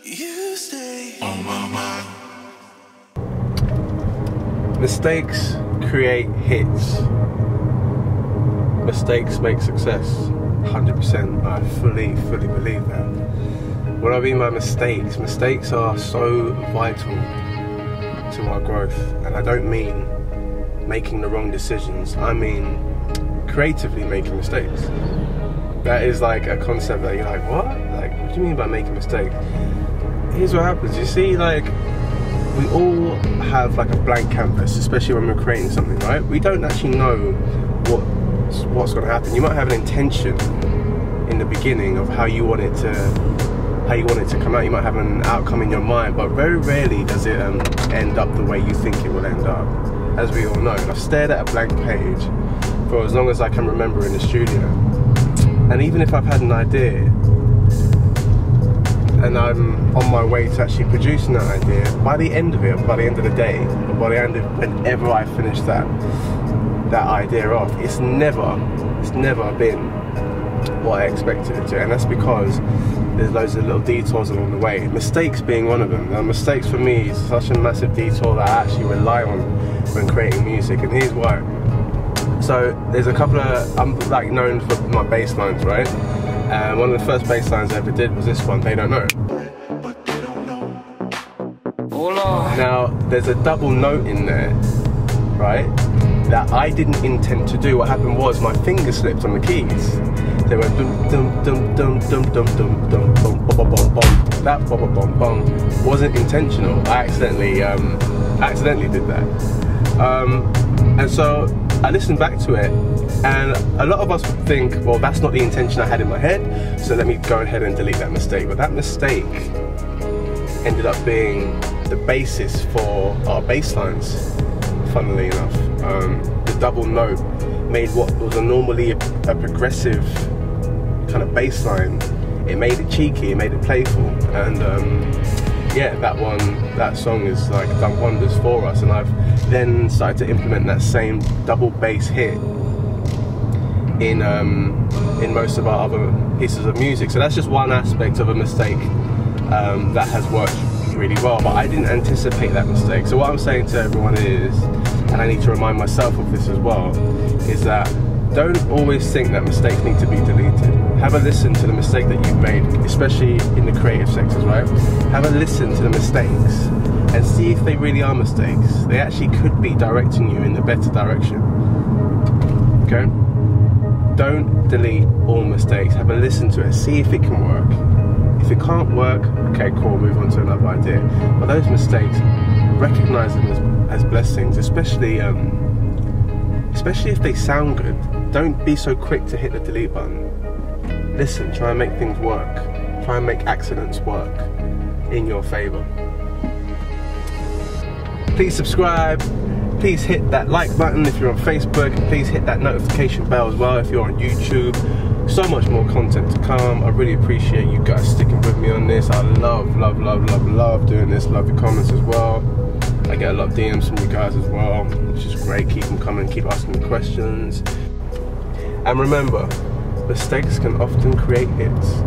You stay on my mind. Mistakes create hits. Mistakes make success. 100%. I fully believe that. What I mean by mistakes are so vital to our growth. And I don't mean making the wrong decisions. I mean creatively making mistakes. That is like a concept that you're like, what? Like, what do you mean by making mistakes? Here's what happens. You see, like, we all have like a blank canvas, especially when we're creating something, right? We don't actually know what's going to happen. You might have an intention in the beginning of how you want it to come out. You might have an outcome in your mind, but very rarely does it end up the way you think it will end up, as we all know. I've stared at a blank page for as long as I can remember in the studio, and even if I've had an idea and I'm on my way to actually producing that idea, by the end of it, by the end of the day, or by the end of whenever I finish that idea off, it's never been what I expected it to, and that's because there's loads of little detours along the way, mistakes being one of them. Now, mistakes for me is such a massive detour that I actually rely on when creating music, and here's why. So there's a couple of, I'm like known for my bass lines, right? One of the first bass lines I ever did was this one, They Don't Know. Now there's a double note in there, right, that I didn't intend to do. What happened was my finger slipped on the keys. They went dum dum dum dum dum dum dum dum bum bum bum bum. That bum bum bum wasn't intentional. I accidentally did that. And so I listened back to it, and a lot of us would think, well, that's not the intention I had in my head, so let me go ahead and delete that mistake. But that mistake ended up being the basis for our bass lines, funnily enough. The double note made what was normally a progressive kind of bass line, it made it cheeky, it made it playful, and yeah, that song is like done wonders for us. And I've then started to implement that same double bass hit in most of our other pieces of music. So that's just one aspect of a mistake that has worked really well, but I didn't anticipate that mistake. So what I'm saying to everyone is, and I need to remind myself of this as well, is that don't always think that mistakes need to be deleted. Have a listen to the mistake that you've made, especially in the creative sectors, right? Have a listen to the mistakes and see if they really are mistakes. They actually could be directing you in the better direction. Okay? Don't delete all mistakes. Have a listen to it. See if it can work. If it can't work, okay, cool, move on to another idea. But those mistakes, recognize them as blessings, especially if they sound good. Don't be so quick to hit the delete button. Listen, try and make things work. Try and make accidents work in your favor. Please subscribe. Please hit that like button if you're on Facebook. Please hit that notification bell as well if you're on YouTube. So much more content to come. I really appreciate you guys sticking with me on this. I love doing this. Love your comments as well. I get a lot of DMs from you guys as well, which is great. Keep them coming, keep asking me questions. And remember, mistakes can often create hits.